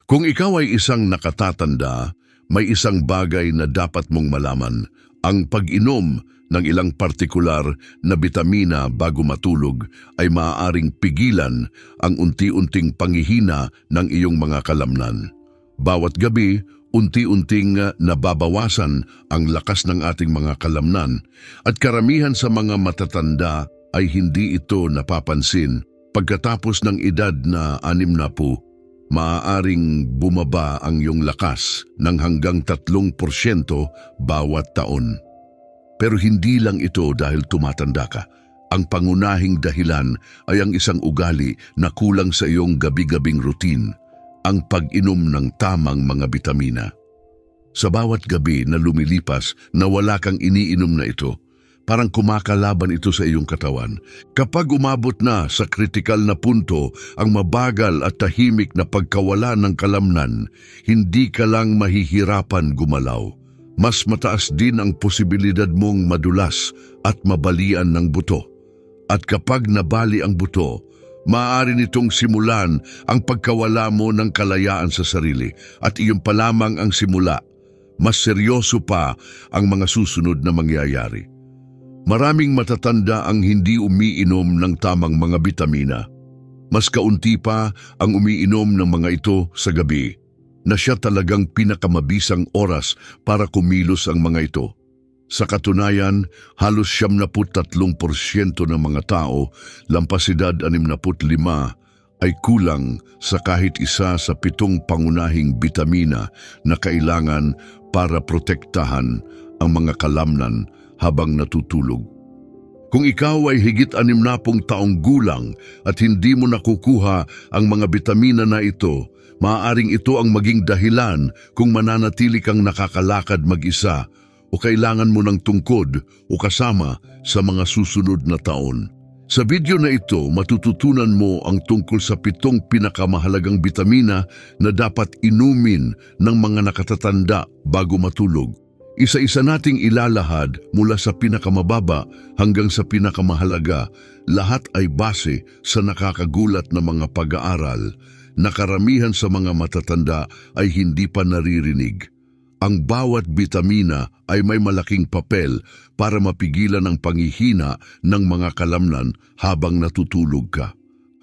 Kung ikaw ay isang nakatatanda, may isang bagay na dapat mong malaman. Ang pag-inom ng ilang partikular na bitamina bago matulog ay maaaring pigilan ang unti-unting panghihina ng iyong mga kalamnan. Bawat gabi, unti-unting nababawasan ang lakas ng ating mga kalamnan at karamihan sa mga matatanda ay hindi ito napapansin. Pagkatapos ng edad na 60, maaaring bumaba ang iyong lakas ng hanggang 3% bawat taon. Pero hindi lang ito dahil tumatanda ka. Ang pangunahing dahilan ay ang isang ugali na kulang sa iyong gabi-gabing routine, ang pag-inom ng tamang mga bitamina. Sa bawat gabi na lumilipas na wala kang iniinom na ito, parang kumakalaban ito sa iyong katawan. Kapag umabot na sa kritikal na punto ang mabagal at tahimik na pagkawala ng kalamnan, hindi ka lang mahihirapan gumalaw. Mas mataas din ang posibilidad mong madulas at mabalian ng buto. At kapag nabali ang buto, maaari nitong simulan ang pagkawala mo ng kalayaan sa sarili at iyon pa lamang ang simula. Mas seryoso pa ang mga susunod na mangyayari. Maraming matatanda ang hindi umiinom ng tamang mga bitamina. Mas kaunti pa ang umiinom ng mga ito sa gabi, na siya talagang pinakamabisang oras para kumilos ang mga ito. Sa katunayan, halos 73% ng mga tao lampas edad 65 ay kulang sa kahit isa sa 7 pangunahing bitamina na kailangan para protektahan ang mga kalamnan habang natutulog. Kung ikaw ay higit 60 taong gulang at hindi mo nakukuha ang mga bitamina na ito, maaaring ito ang maging dahilan kung mananatili kang nakakalakad mag-isa o kailangan mo ng tungkod o kasama sa mga susunod na taon. Sa video na ito, matututunan mo ang tungkol sa 7 pinakamahalagang bitamina na dapat inumin ng mga nakatatanda bago matulog. Isa-isa nating ilalahad mula sa pinakamababa hanggang sa pinakamahalaga. Lahat ay base sa nakakagulat na mga pag-aaral na karamihan sa mga matatanda ay hindi pa naririnig. Ang bawat bitamina ay may malaking papel para mapigilan ang panghihina ng mga kalamnan habang natutulog ka.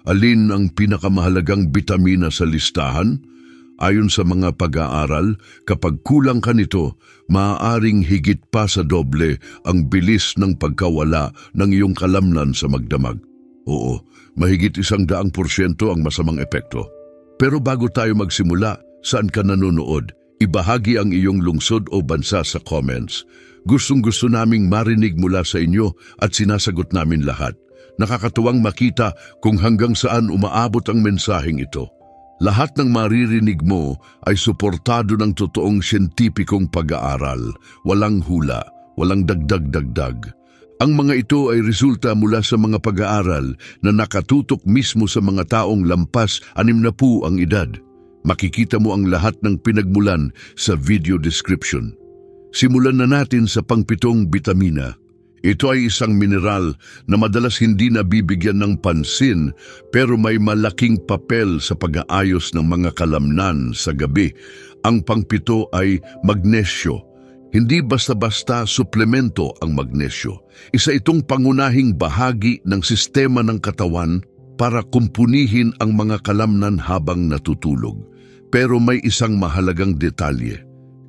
Alin ang pinakamahalagang bitamina sa listahan? Ayon sa mga pag-aaral, kapag kulang ka nito, maaaring higit pa sa doble ang bilis ng pagkawala ng iyong kalamnan sa magdamag. Oo, mahigit 100% ang masamang epekto. Pero bago tayo magsimula, saan ka nanonood? Ibahagi ang iyong lungsod o bansa sa comments. Gustong-gusto naming marinig mula sa inyo at sinasagot namin lahat. Nakakatuwang makita kung hanggang saan umaabot ang mensaheng ito. Lahat ng maririnig mo ay suportado ng totoong siyentipikong pag-aaral. Walang hula, walang dagdag-dagdag. Ang mga ito ay resulta mula sa mga pag-aaral na nakatutok mismo sa mga taong lampas 60 ang edad. Makikita mo ang lahat ng pinagmulan sa video description. Simulan na natin sa pang-7 bitamina. Ito ay isang mineral na madalas hindi nabibigyan ng pansin pero may malaking papel sa pag-aayos ng mga kalamnan sa gabi. Ang pang-7 ay magnesyo. Hindi basta-basta suplemento ang magnesyo. Isa itong pangunahing bahagi ng sistema ng katawan para kumpunihin ang mga kalamnan habang natutulog. Pero may isang mahalagang detalye.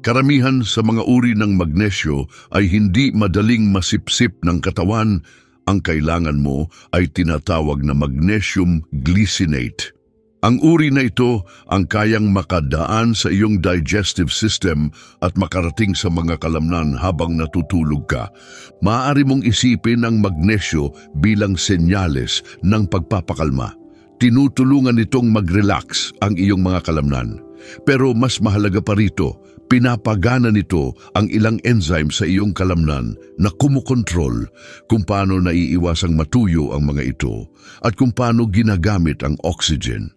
Karamihan sa mga uri ng magnesyo ay hindi madaling masipsip ng katawan. Ang kailangan mo ay tinatawag na magnesium glycinate. Ang uri na ito ang kayang makadaan sa iyong digestive system at makarating sa mga kalamnan habang natutulog ka. Maaari mong isipin ang magnesyo bilang senyales ng pagpapakalma. Tinutulungan nitong mag-relax ang iyong mga kalamnan. Pero mas mahalaga pa rito, pinapagana nito ang ilang enzyme sa iyong kalamnan na kumukontrol kung paano naiiwasang matuyo ang mga ito at kung paano ginagamit ang oxygen.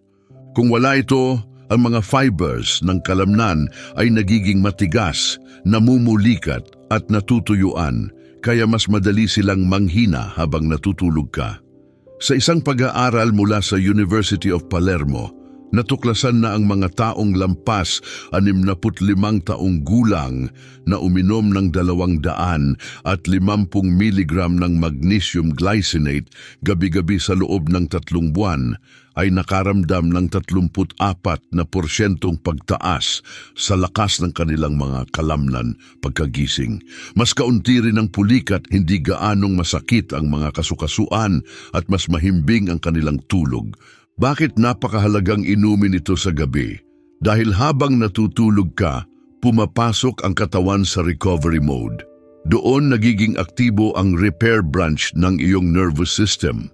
Kung wala ito, ang mga fibers ng kalamnan ay nagiging matigas, namumulikat at natutuyuan, kaya mas madali silang manghina habang natutulog ka. Sa isang pag-aaral mula sa University of Palermo, Natuklasan na ang mga taong lampas 65 taong gulang na uminom ng 250 miligram ng magnesium glycinate gabi-gabi sa loob ng 3 buwan ay nakaramdam ng 34% pagtaas sa lakas ng kanilang mga kalamnan pagkagising. Mas kaunti rin ang pulikat, hindi gaanong masakit ang mga kasukasuan at mas mahimbing ang kanilang tulog. Bakit napakahalagang inumin ito sa gabi? Dahil habang natutulog ka, pumapasok ang katawan sa recovery mode. Doon nagiging aktibo ang repair branch ng iyong nervous system.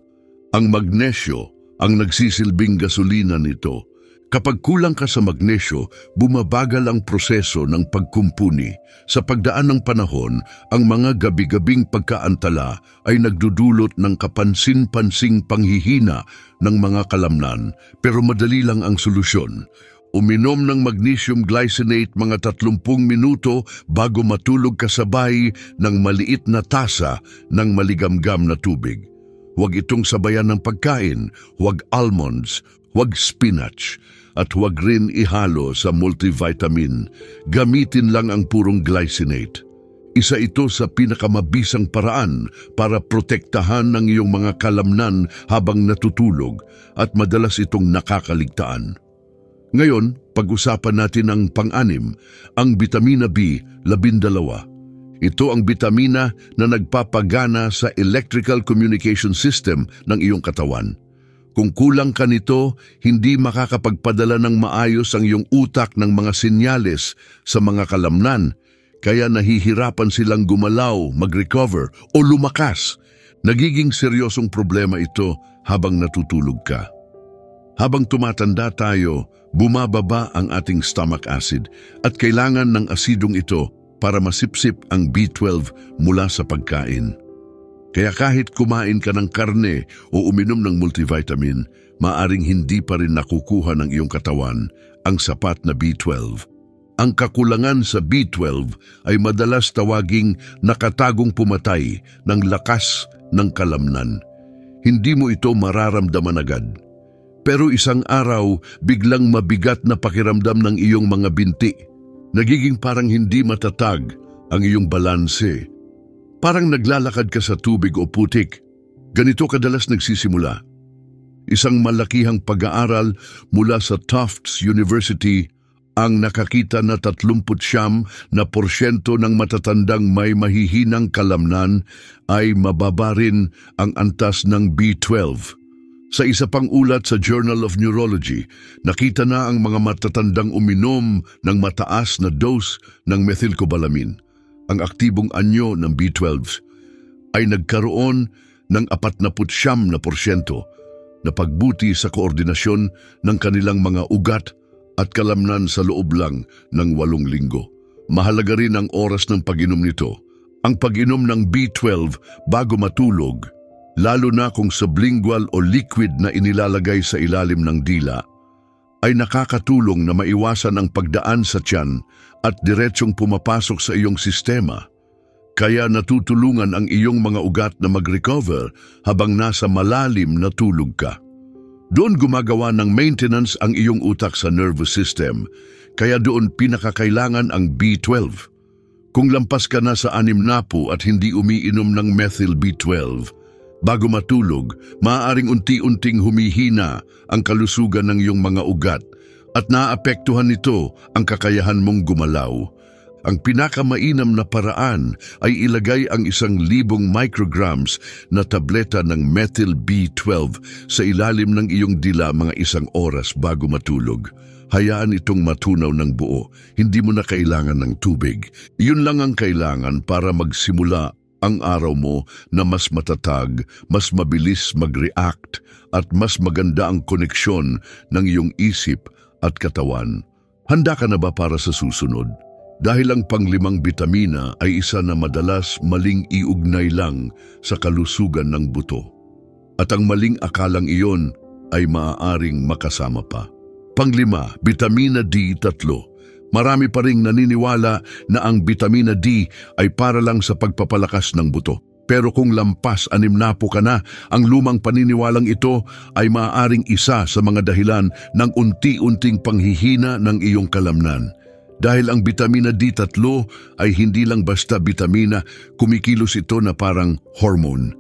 Ang magnesyo ang nagsisilbing gasolina nito. Kapag kulang ka sa magnesyo, bumabagal ang proseso ng pagkumpuni. Sa pagdaan ng panahon, ang mga gabi-gabing pagkaantala ay nagdudulot ng kapansin-pansing panghihina ng mga kalamnan, pero madali lang ang solusyon. Uminom ng magnesium glycinate mga 30 minuto bago matulog kasabay ng maliit na tasa ng maligamgam na tubig. Huwag itong sabayan ng pagkain, huwag almonds, huwag spinach, at huwag rin ihalo sa multivitamin. Gamitin lang ang purong glycinate. Isa ito sa pinakamabisang paraan para protektahan ng iyong mga kalamnan habang natutulog at madalas itong nakakaligtaan. Ngayon, pag-usapan natin ang pang-anim, ang bitamina B12. Ito ang bitamina na nagpapagana sa electrical communication system ng iyong katawan. Kung kulang ka nito, hindi makakapagpadala ng maayos ang iyong utak ng mga senyales sa mga kalamnan, kaya nahihirapan silang gumalaw, mag-recover o lumakas. Nagiging seryosong problema ito habang natutulog ka. Habang tumatanda tayo, bumababa ang ating stomach acid at kailangan ng asidong ito para masipsip ang B12 mula sa pagkain. Kaya kahit kumain ka ng karne o uminom ng multivitamin, maaring hindi pa rin nakukuha ng iyong katawan ang sapat na B12. Ang kakulangan sa B12 ay madalas tawaging nakatagong pumatay ng lakas ng kalamnan. Hindi mo ito mararamdaman agad. Pero isang araw, biglang mabigat na pakiramdam ng iyong mga binti. Nagiging parang hindi matatag ang iyong balanse. Parang naglalakad ka sa tubig o putik. Ganito kadalas nagsisimula. Isang malakihang pag-aaral mula sa Tufts University ang nakakita na 39% ng matatandang may mahihinang kalamnan ay mababa rin ang antas ng B12. Sa isa pang ulat sa Journal of Neurology, nakita na ang mga matatandang uminom ng mataas na dose ng methylcobalamin, ang aktibong anyo ng B12, ay nagkaroon ng 49% na pagbuti sa koordinasyon ng kanilang mga ugat at kalamnan sa loob lang ng 8 linggo. Mahalaga rin ang oras ng pag-inom nito. Ang pag-inom ng B12 bago matulog, lalo na kung sublingual o liquid na inilalagay sa ilalim ng dila, ay nakakatulong na maiwasan ang pagdaan sa tiyan at diretsyong pumapasok sa iyong sistema. Kaya natutulungan ang iyong mga ugat na mag-recover habang nasa malalim na tulog ka. Doon gumagawa ng maintenance ang iyong utak sa nervous system, kaya doon pinakakailangan ang B12. Kung lampas ka na sa 60 at hindi umiinom ng methyl B12, bago matulog, maaaring unti-unting humihina ang kalusugan ng iyong mga ugat at naapektuhan nito ang kakayahan mong gumalaw. Ang pinakamainam na paraan ay ilagay ang 1,000 micrograms na tableta ng methyl B12 sa ilalim ng iyong dila mga 1 oras bago matulog. Hayaan itong matunaw ng buo, hindi mo na kailangan ng tubig. Yun lang ang kailangan para magsimula ang araw mo na mas matatag, mas mabilis mag-react at mas maganda ang koneksyon ng iyong isip at katawan. Handa ka na ba para sa susunod? Dahil ang pang-5 bitamina ay isa na madalas maling iugnay lang sa kalusugan ng buto. At ang maling akalang iyon ay maaaring makasama pa. Pang-5, bitamina D3. Marami pa ring naniniwala na ang bitamina D ay para lang sa pagpapalakas ng buto. Pero kung lampas 60 ka na, ang lumang paniniwalang ito ay maaaring isa sa mga dahilan ng unti-unting panghihina ng iyong kalamnan. Dahil ang bitamina D3 ay hindi lang basta bitamina, kumikilos ito na parang hormone.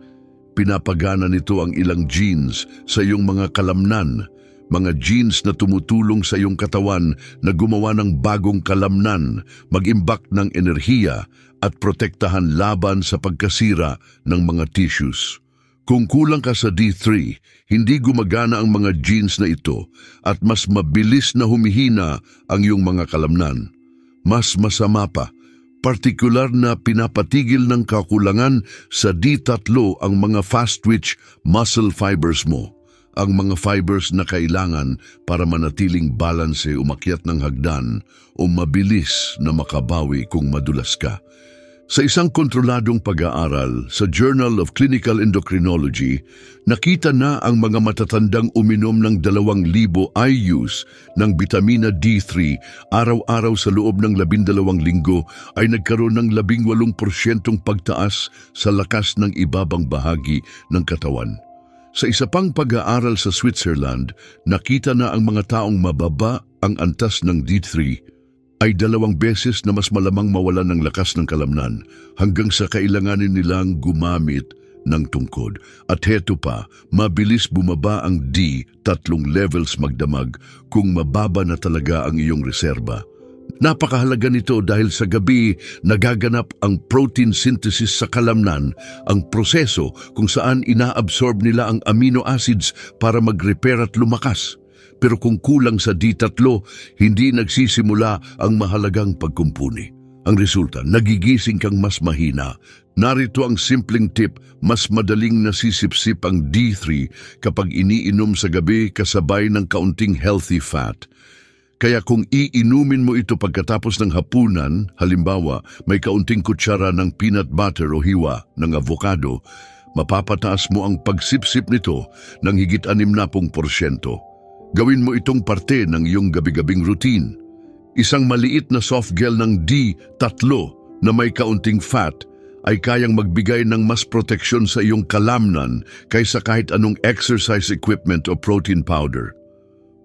Pinapagana nito ang ilang genes sa iyong mga kalamnan, mga genes na tumutulong sa iyong katawan na gumawa ng bagong kalamnan, mag-imbak ng enerhiya at protektahan laban sa pagkasira ng mga tissues. Kung kulang ka sa D3, hindi gumagana ang mga genes na ito at mas mabilis na humihina ang iyong mga kalamnan. Mas masama pa, partikular na pinapatigil ng kakulangan sa D3 ang mga fast-twitch muscle fibers mo, ang mga fibers na kailangan para manatiling balanse umakyat ng hagdan o mabilis na makabawi kung madulas ka. Sa isang kontroladong pag-aaral sa Journal of Clinical Endocrinology, nakita na ang mga matatandang uminom ng 2,000 IUs ng bitamina D3 araw-araw sa loob ng 12 linggo ay nagkaroon ng 18% pagtaas sa lakas ng ibabang bahagi ng katawan. Sa isa pang pag-aaral sa Switzerland, nakita na ang mga taong mababa ang antas ng D3 ay 2 beses na mas malamang mawalan ng lakas ng kalamnan hanggang sa kailanganin nilang gumamit ng tungkod. At heto pa, mabilis bumaba ang D3 levels magdamag kung mababa na talaga ang iyong reserba. Napakahalaga nito dahil sa gabi nagaganap ang protein synthesis sa kalamnan, ang proseso kung saan inaabsorb nila ang amino acids para mag-repair at lumakas. Pero kung kulang sa D3, hindi nagsisimula ang mahalagang pagkumpuni. Ang resulta, nagigising kang mas mahina. Narito ang simpleng tip, mas madaling nasisipsip ang D3 kapag iniinom sa gabi kasabay ng kaunting healthy fat. Kaya kung iinumin mo ito pagkatapos ng hapunan, halimbawa may kaunting kutsara ng peanut butter o hiwa ng avocado, mapapataas mo ang pagsipsip nito ng higit 60%. Gawin mo itong parte ng iyong gabi-gabing routine. Isang maliit na soft gel ng D3 na may kaunting fat ay kayang magbigay ng mas proteksyon sa iyong kalamnan kaysa kahit anong exercise equipment o protein powder.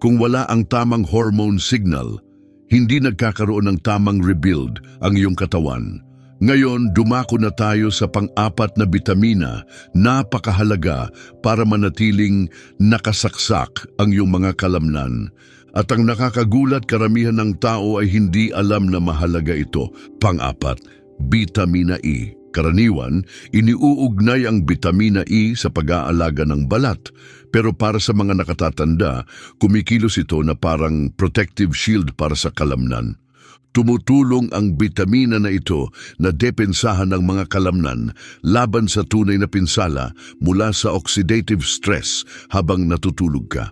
Kung wala ang tamang hormone signal, hindi nagkakaroon ng tamang rebuild ang iyong katawan. Ngayon, dumako na tayo sa pang-apat na bitamina, napakahalaga para manatiling nakasaksak ang iyong mga kalamnan. At ang nakakagulat, karamihan ng tao ay hindi alam na mahalaga ito. Pang-apat, bitamina E. Karaniwan, iniuugnay ang bitamina E sa pag-aalaga ng balat. Pero para sa mga nakatatanda, kumikilos ito na parang protective shield para sa kalamnan. Tumutulong ang bitamina na ito na depensahan ng mga kalamnan laban sa tunay na pinsala mula sa oxidative stress habang natutulog ka.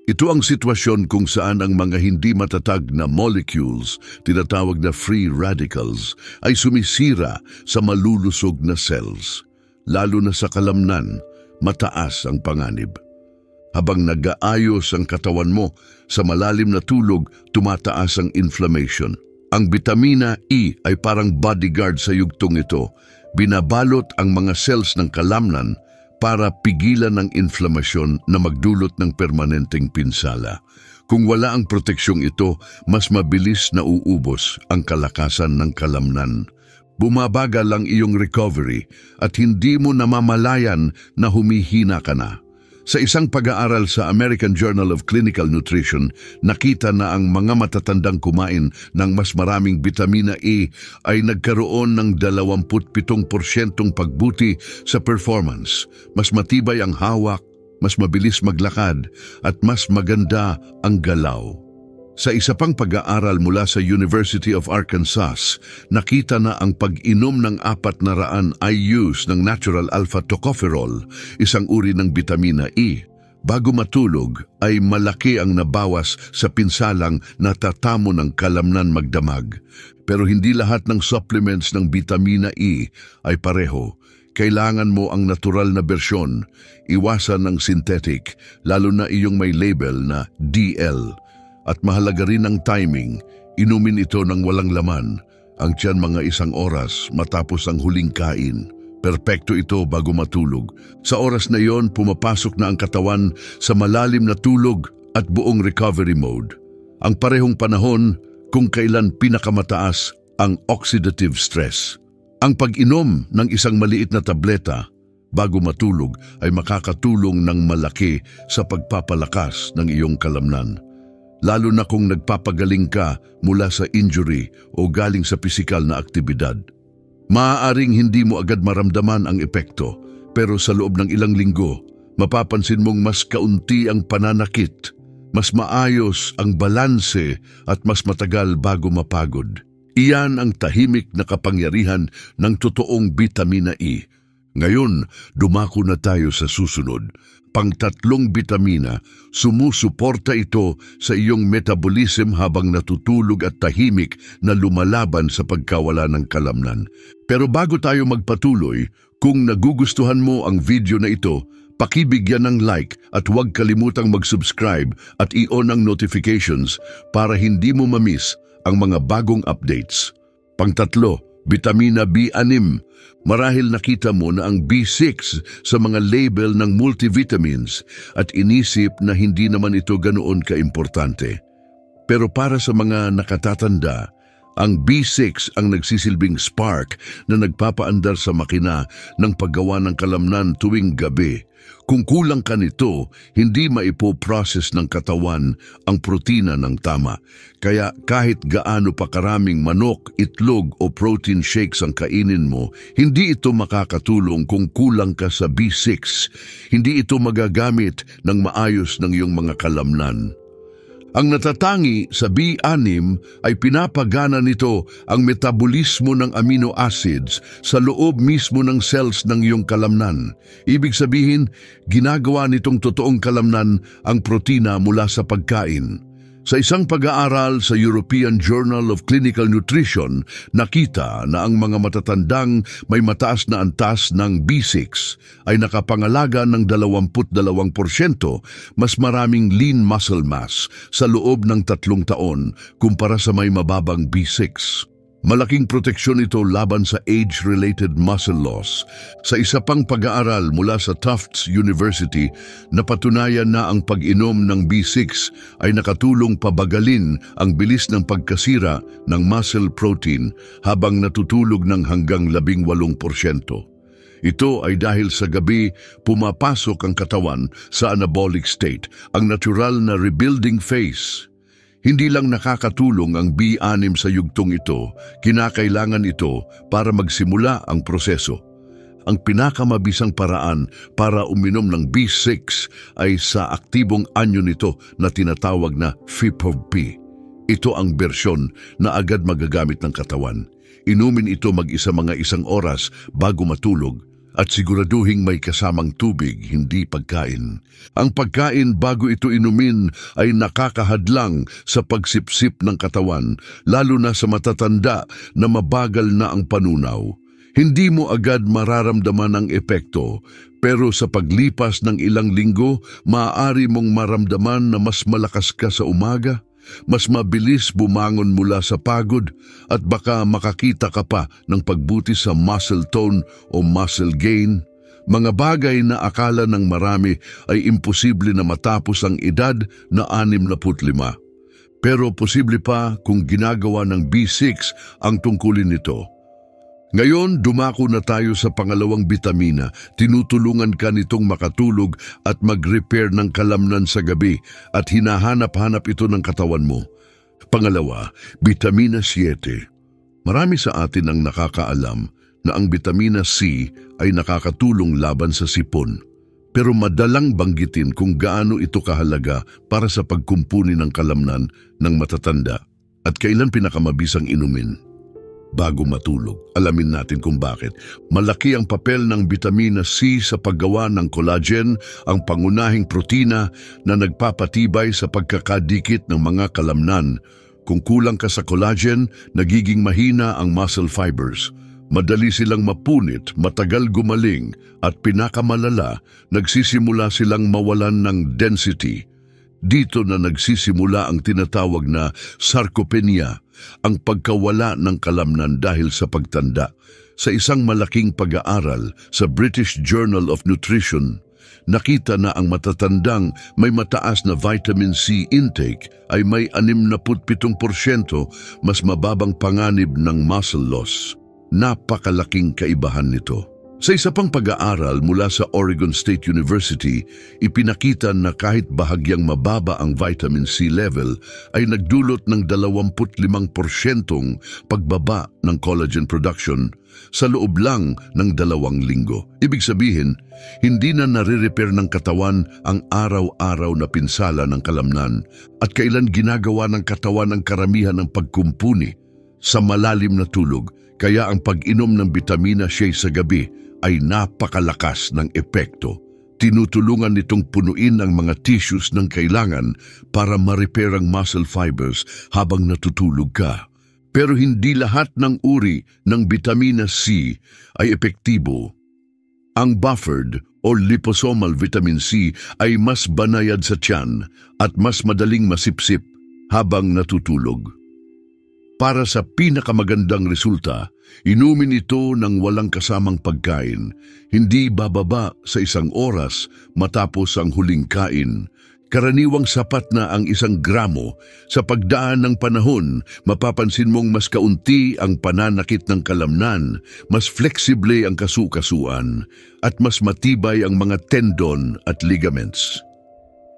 Ito ang sitwasyon kung saan ang mga hindi matatag na molecules, tinatawag na free radicals, ay sumisira sa malulusog na cells. Lalo na sa kalamnan, mataas ang panganib. Habang nag-aayos ang katawan mo, sa malalim na tulog, tumataas ang inflammation. Ang bitamina E ay parang bodyguard sa yugtong ito. Binabalot ang mga cells ng kalamnan para pigilan ang inflamasyon na magdulot ng permanenteng pinsala. Kung wala ang proteksyong ito, mas mabilis na uubos ang kalakasan ng kalamnan. Bumabagal lang iyong recovery at hindi mo namamalayan na humihina ka na. Sa isang pag-aaral sa American Journal of Clinical Nutrition, nakita na ang mga matatandang kumain ng mas maraming bitamina E ay nagkaroon ng 27% pagbuti sa performance. Mas matibay ang hawak, mas mabilis maglakad, at mas maganda ang galaw. Sa isa pang pag-aaral mula sa University of Arkansas, nakita na ang pag-inom ng 400 IUs ng natural alpha-tocopherol, isang uri ng bitamina E, bago matulog ay malaki ang nabawas sa pinsalang natatamo ng kalamnan magdamag. Pero hindi lahat ng supplements ng bitamina E ay pareho. Kailangan mo ang natural na bersyon, iwasan ng synthetic, lalo na iyong may label na DL. At mahalaga rin ang timing, inumin ito ng walang laman, ang tiyan mga 1 oras matapos ang huling kain. Perpekto ito bago matulog. Sa oras na iyon, pumapasok na ang katawan sa malalim na tulog at buong recovery mode. Ang parehong panahon kung kailan pinakamataas ang oxidative stress. Ang pag-inom ng isang maliit na tableta bago matulog ay makakatulong ng malaki sa pagpapalakas ng iyong kalamnan. Lalo na kung nagpapagaling ka mula sa injury o galing sa pisikal na aktibidad. Maaaring hindi mo agad maramdaman ang epekto, pero sa loob ng ilang linggo, mapapansin mong mas kaunti ang pananakit, mas maayos ang balanse at mas matagal bago mapagod. Iyan ang tahimik na kapangyarihan ng totoong bitamina E. Ngayon, dumako na tayo sa susunod. Pang-tatlong bitamina, sumusuporta ito sa iyong metabolism habang natutulog at tahimik na lumalaban sa pagkawala ng kalamnan. Pero bago tayo magpatuloy, kung nagugustuhan mo ang video na ito, pakibigyan ng like at huwag kalimutang mag-subscribe at i-on ang notifications para hindi mo mamiss ang mga bagong updates. Pang-tatlo, bitamina B6. Marahil nakita mo na ang B6 sa mga label ng multivitamins at inisip na hindi naman ito ganoon kaimportante. Pero para sa mga nakatatanda, ang B6 ang nagsisilbing spark na nagpapaandar sa makina ng paggawa ng kalamnan tuwing gabi. Kung kulang ka nito, hindi maipo-process ng katawan ang protina ng tama. Kaya kahit gaano pa karaming manok, itlog o protein shakes ang kainin mo, hindi ito makakatulong kung kulang ka sa B6. Hindi ito magagamit ng maayos ng iyong mga kalamnan. Ang natatangi sa B6 ay pinapagana nito ang metabolismo ng amino acids sa loob mismo ng cells ng iyong kalamnan. Ibig sabihin, ginagawa nitong totoong kalamnan ang protina mula sa pagkain. Sa isang pag-aaral sa European Journal of Clinical Nutrition, nakita na ang mga matatandang may mataas na antas ng B6 ay nakapangalaga ng 22% mas maraming lean muscle mass sa loob ng 3 taon kumpara sa may mababang B6. Malaking proteksyon ito laban sa age-related muscle loss. Sa isa pang pag-aaral mula sa Tufts University, napatunayan na ang pag-inom ng B6 ay nakatulong pabagalin ang bilis ng pagkasira ng muscle protein habang natutulog ng hanggang 18%. Ito ay dahil sa gabi pumapasok ang katawan sa anabolic state, ang natural na rebuilding phase. Hindi lang nakakatulong ang B6 sa yugtong ito, kinakailangan ito para magsimula ang proseso. Ang pinakamabisang paraan para uminom ng B6 ay sa aktibong anyo nito na tinatawag na FIPOV-P. Ito ang bersyon na agad magagamit ng katawan. Inumin ito mag-isa mga 1 oras bago matulog at siguraduhing may kasamang tubig, hindi pagkain. Ang pagkain bago ito inumin ay nakakahadlang sa pagsipsip ng katawan, lalo na sa matatanda na mabagal na ang panunaw. Hindi mo agad mararamdaman ang epekto, pero sa paglipas ng ilang linggo, maaari mong maramdaman na mas malakas ka sa umaga, mas mabilis bumangon mula sa pagod at baka makakita ka pa ng pagbuti sa muscle tone o muscle gain. Mga bagay na akala ng marami ay imposible na matapos ang edad na 65. Pero posible pa kung ginagawa ng B6 ang tungkulin nito. Ngayon, dumako na tayo sa pangalawang bitamina. Tinutulungan ka nitong makatulog at mag-repair ng kalamnan sa gabi at hinahanap-hanap ito ng katawan mo. Pangalawa, bitamina 7. Marami sa atin ang nakakaalam na ang bitamina C ay nakakatulong laban sa sipon. Pero madalang banggitin kung gaano ito kahalaga para sa pagkumpuni ng kalamnan ng matatanda at kailan pinakamabisang inumin. Bago matulog, alamin natin kung bakit. Malaki ang papel ng bitamina C sa paggawa ng collagen, ang pangunahing protina na nagpapatibay sa pagkakadikit ng mga kalamnan. Kung kulang ka sa collagen, nagiging mahina ang muscle fibers. Madali silang mapunit, matagal gumaling, at pinakamalala, nagsisimula silang mawalan ng density. Dito na nagsisimula ang tinatawag na sarcopenia, ang pagkawala ng kalamnan dahil sa pagtanda. Sa isang malaking pag-aaral sa British Journal of Nutrition, nakita na ang matatandang may mataas na vitamin C intake ay may 67% mas mababang panganib ng muscle loss. Napakalaking kaibahan nito. Sa isa pang pag-aaral mula sa Oregon State University, ipinakita na kahit bahagyang mababa ang vitamin C level ay nagdulot ng 25% pagbaba ng collagen production sa loob lang ng 2 linggo. Ibig sabihin, hindi na nare-repair ng katawan ang araw-araw na pinsala ng kalamnan at kailan ginagawa ng katawan ang karamihan ng pagkumpuni sa malalim na tulog. Kaya ang pag-inom ng vitamina C sa gabi ay napakalakas ng epekto. Tinutulungan nitong punuin ang mga tissues ng kailangan para ma-repair ang muscle fibers habang natutulog ka. Pero hindi lahat ng uri ng vitamina C ay epektibo. Ang buffered o liposomal vitamin C ay mas banayad sa tiyan at mas madaling masipsip habang natutulog. Para sa pinakamagandang resulta, inumin ito ng walang kasamang pagkain, hindi bababa sa 1 oras matapos ang huling kain. Karaniwang sapat na ang 1 gramo. Sa pagdaan ng panahon, mapapansin mong mas kaunti ang pananakit ng kalamnan, mas flexible ang kasukasuan, at mas matibay ang mga tendon at ligaments.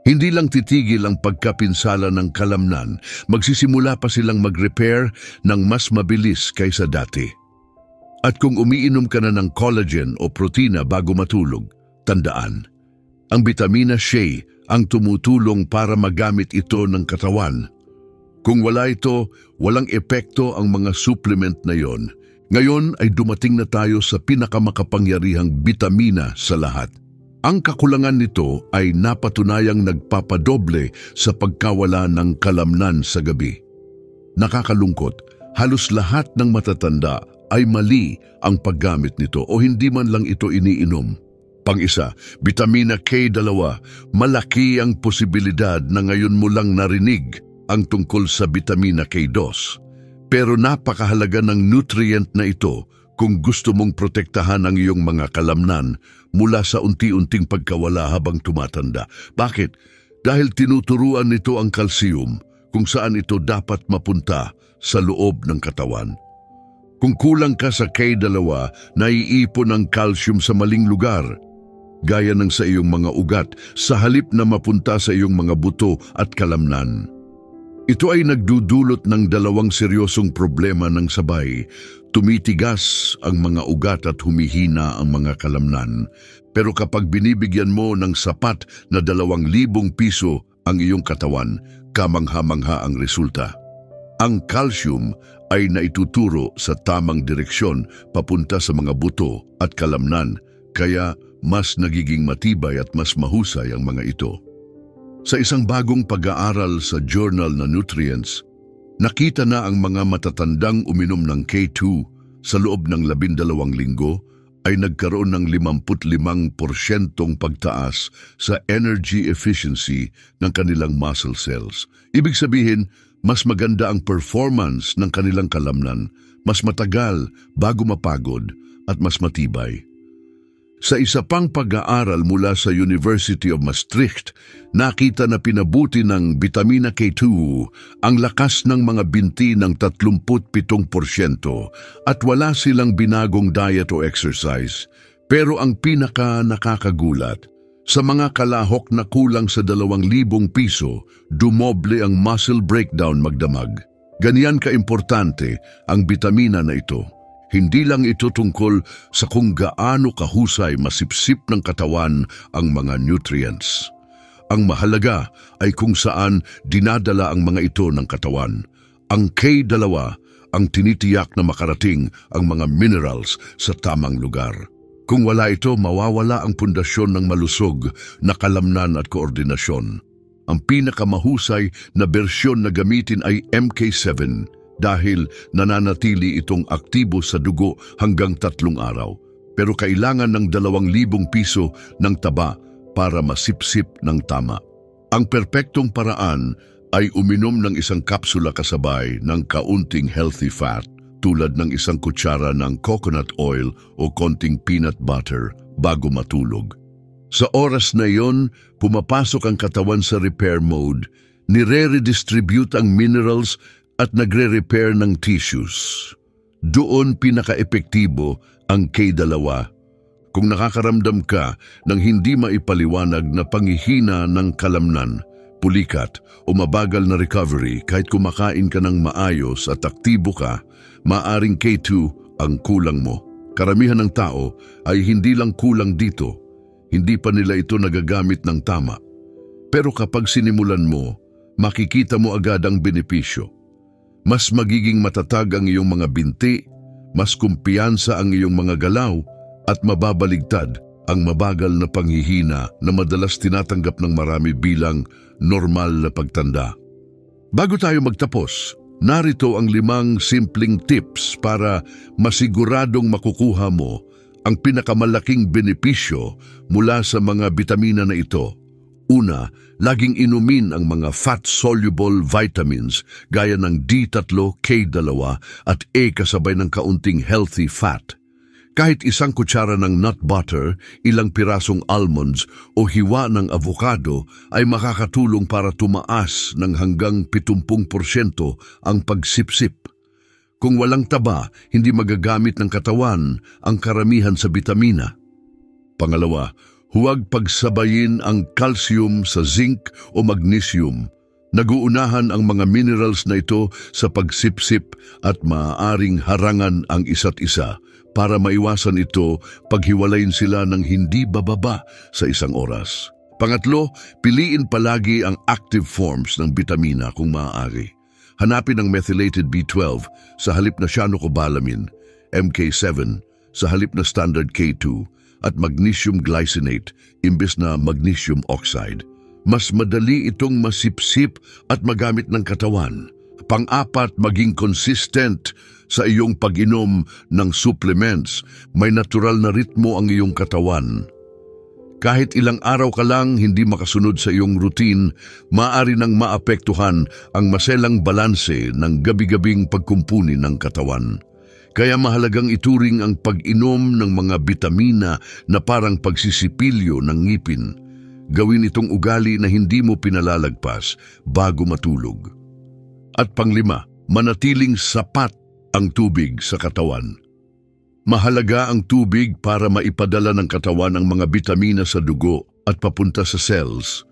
Hindi lang titigil ang pagkapinsala ng kalamnan, magsisimula pa silang mag-repair ng mas mabilis kaysa dati. At kung umiinom ka na ng collagen o protina bago matulog, tandaan, ang vitamina C ang tumutulong para magamit ito ng katawan. Kung wala ito, walang epekto ang mga supplement na yon. Ngayon ay dumating na tayo sa pinakamakapangyarihang vitamina sa lahat. Ang kakulangan nito ay napatunayang nagpapadoble sa pagkawala ng kalamnan sa gabi. Nakakalungkot, halos lahat ng matatanda ay mali ang paggamit nito o hindi man lang ito iniinom. Pang-isa, vitamina K2, malaki ang posibilidad na ngayon mo lang narinig ang tungkol sa vitamina K2. Pero napakahalaga ng nutrient na ito kung gusto mong protektahan ang iyong mga kalamnan mula sa unti-unting pagkawala habang tumatanda. Bakit? Dahil tinuturuan nito ang kalsiyum kung saan ito dapat mapunta sa loob ng katawan. Kung kulang ka sa K2, naiipon ang calcium sa maling lugar, gaya ng sa iyong mga ugat, sa halip na mapunta sa iyong mga buto at kalamnan. Ito ay nagdudulot ng 2 seryosong problema ng sabay. Tumitigas ang mga ugat at humihina ang mga kalamnan. Pero kapag binibigyan mo ng sapat na 2,000 piso ang iyong katawan, kamangha-mangha ang resulta. Ang calcium ay naituturo sa tamang direksyon papunta sa mga buto at kalamnan, kaya mas nagiging matibay at mas mahusay ang mga ito. Sa isang bagong pag-aaral sa Journal na Nutrients, nakita na ang mga matatandang uminom ng K2 sa loob ng 12 linggo ay nagkaroon ng 55% pagtaas sa energy efficiency ng kanilang muscle cells. Ibig sabihin, mas maganda ang performance ng kanilang kalamnan, mas matagal bago mapagod at mas matibay. Sa isa pang pag-aaral mula sa University of Maastricht, nakita na pinabuti ng vitamina K2 ang lakas ng mga binti ng 37% at wala silang binagong diet o exercise. Pero ang pinaka nakakagulat, sa mga kalahok na kulang sa 2,000 piso, dumoble ang muscle breakdown magdamag. Ganyan kaimportante ang vitamina na ito. Hindi lang ito tungkol sa kung gaano kahusay masipsip ng katawan ang mga nutrients. Ang mahalaga ay kung saan dinadala ang mga ito ng katawan. Ang K2 ang tinitiyak na makarating ang mga minerals sa tamang lugar. Kung wala ito, mawawala ang pundasyon ng malusog na kalamnan at koordinasyon. Ang pinakamahusay na bersyon na gamitin ay MK7, dahil nananatili itong aktibo sa dugo hanggang 3 araw. Pero kailangan ng 2,000 piso ng taba para masipsip ng tama. Ang perpektong paraan ay uminom ng 1 kapsula kasabay ng kaunting healthy fat tulad ng isang kutsara ng coconut oil o konting peanut butter bago matulog. Sa oras na iyon, pumapasok ang katawan sa repair mode, nire-redistribute ang minerals at nagre-repair ng tissues. Doon pinaka-epektibo ang K2. Kung nakakaramdam ka ng hindi maipaliwanag na panghihina ng kalamnan, pulikat o mabagal na recovery kahit kumakain ka ng maayos at aktibo ka, maaring K2 ang kulang mo. Karamihan ng tao ay hindi lang kulang dito, hindi pa nila ito nagagamit ng tama. Pero kapag sinimulan mo, makikita mo agad ang benepisyo. Mas magiging matatag ang iyong mga binti, mas kumpiyansa ang iyong mga galaw, at mababaligtad ang mabagal na panghihina na madalas tinatanggap ng marami bilang normal na pagtanda. Bago tayo magtapos, narito ang 5 simpleng tips para masiguradong makukuha mo ang pinakamalaking benepisyo mula sa mga bitamina na ito. Una, laging inumin ang mga fat-soluble vitamins gaya ng D3, K2 at A kasabay ng kaunting healthy fat. Kahit isang kutsara ng nut butter, ilang pirasong almonds o hiwa ng avocado ay makakatulong para tumaas ng hanggang 70% ang pagsipsip. Kung walang taba, hindi magagamit ng katawan ang karamihan sa bitamina. Pangalawa, huwag pagsabayin ang calcium sa zinc o magnesium. Naguunahan ang mga minerals na ito sa pagsipsip at maaaring harangan ang isa't isa. Para maiwasan ito, paghiwalayin sila ng hindi bababa sa isang oras. Pangatlo, piliin palagi ang active forms ng bitamina kung maaari. Hanapin ang methylated B12 sa halip na cyanocobalamin, MK7 sa halip na standard K2, at magnesium glycinate imbes na magnesium oxide. Mas madali itong masipsip at magamit ng katawan. Pang-apat, maging consistent sa iyong pag-inom ng supplements. May natural na ritmo ang iyong katawan. Kahit ilang araw ka lang hindi makasunod sa iyong routine, maaari nang maapektuhan ang maselang balanse ng gabi-gabing pagkumpuni ng katawan. Kaya mahalagang ituring ang pag-inom ng mga bitamina na parang pagsisipilyo ng ngipin. Gawin itong ugali na hindi mo pinalalagpas bago matulog. At panglima, manatiling sapat ang tubig sa katawan. Mahalaga ang tubig para maipadala ng katawan ang mga bitamina sa dugo at papunta sa cells.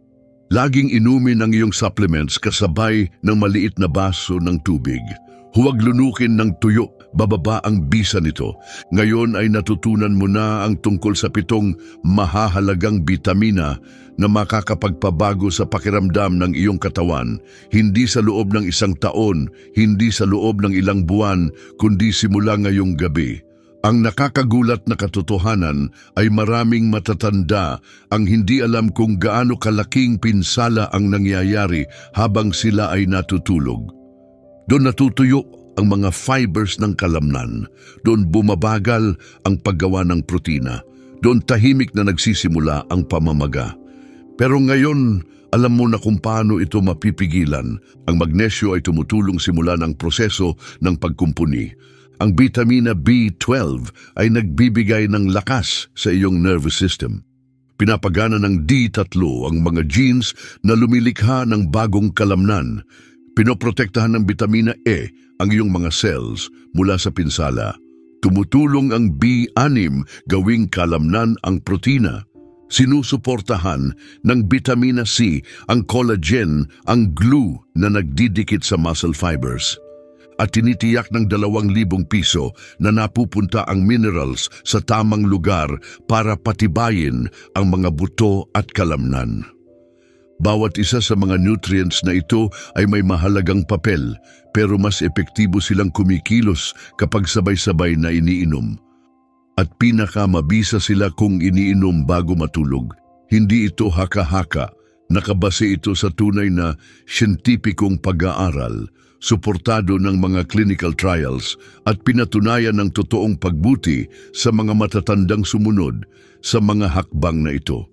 Laging inumin ang iyong supplements kasabay ng maliit na baso ng tubig. Huwag lunukin ng tuyo, bababa ang bisa nito. Ngayon ay natutunan mo na ang tungkol sa 7 mahahalagang bitamina na makakapagpabago sa pakiramdam ng iyong katawan, hindi sa loob ng 1 taon, hindi sa loob ng ilang buwan, kundi simula ngayong gabi. Ang nakakagulat na katotohanan ay maraming matatanda ang hindi alam kung gaano kalaking pinsala ang nangyayari habang sila ay natutulog. Doon natutuyo ang mga fibers ng kalamnan. Doon bumabagal ang paggawa ng protina. Doon tahimik na nagsisimula ang pamamaga. Pero ngayon, alam mo na kung paano ito mapipigilan. Ang magnesyo ay tumutulong simulan ang proseso ng pagkumpuni. Ang vitamina B12 ay nagbibigay ng lakas sa iyong nervous system. Pinapagana ng D3 ang mga genes na lumilikha ng bagong kalamnan. Pinoprotektahan ng vitamina E ang iyong mga cells mula sa pinsala. Tumutulong ang B6 gawing kalamnan ang protina. Sinusuportahan ng vitamina C ang collagen, ang glue na nagdidikit sa muscle fibers. At tinitiyak ng 2,000 piso na napupunta ang minerals sa tamang lugar para patibayin ang mga buto at kalamnan. Bawat isa sa mga nutrients na ito ay may mahalagang papel, pero mas epektibo silang kumikilos kapag sabay-sabay na iniinom. At pinakamabisa sila kung iniinom bago matulog. Hindi ito haka-haka, nakabase ito sa tunay na siyentipikong pag-aaral, suportado ng mga clinical trials at pinatunayan ng totoong pagbuti sa mga matatandang sumunod sa mga hakbang na ito.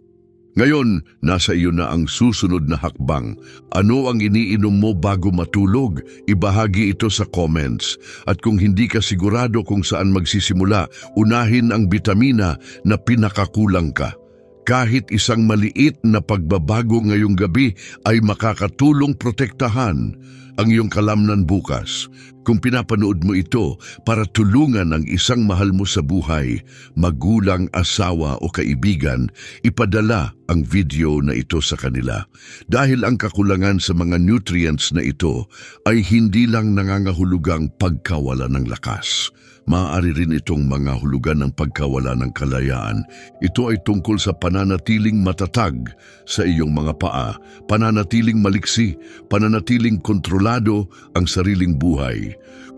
Ngayon, nasa iyo na ang susunod na hakbang. Ano ang iniinom mo bago matulog? Ibahagi ito sa comments. At kung hindi ka sigurado kung saan magsisimula, unahin ang bitamina na pinakakulang ka. Kahit isang maliit na pagbabago ngayong gabi ay makakatulong protektahan ang iyong kalamnan bukas. Kung pinapanood mo ito para tulungan ang isang mahal mo sa buhay, magulang, asawa o kaibigan, ipadala ang video na ito sa kanila. Dahil ang kakulangan sa mga nutrients na ito ay hindi lang nangangahulugang pagkawala ng lakas. Maaari rin itong mga hulugan ng pagkawala ng kalayaan. Ito ay tungkol sa pananatiling matatag sa iyong mga paa, pananatiling maliksi, pananatiling kontrolado ang sariling buhay.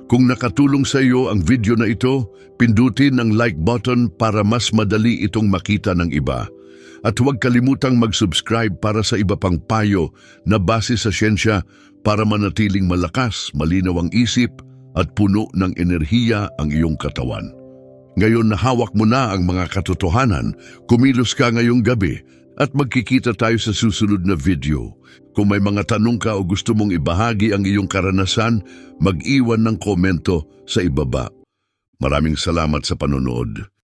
Kung nakatulong sa iyo ang video na ito, pindutin ang like button para mas madali itong makita ng iba. At huwag kalimutang mag-subscribe para sa iba pang payo na base sa siyensya para manatiling malakas, malinaw ang isip, at puno ng enerhiya ang iyong katawan. Ngayon na hawak mo na ang mga katotohanan, kumilos ka ngayong gabi at magkikita tayo sa susunod na video. Kung may mga tanong ka o gusto mong ibahagi ang iyong karanasan, mag-iwan ng komento sa ibaba. Maraming salamat sa panonood.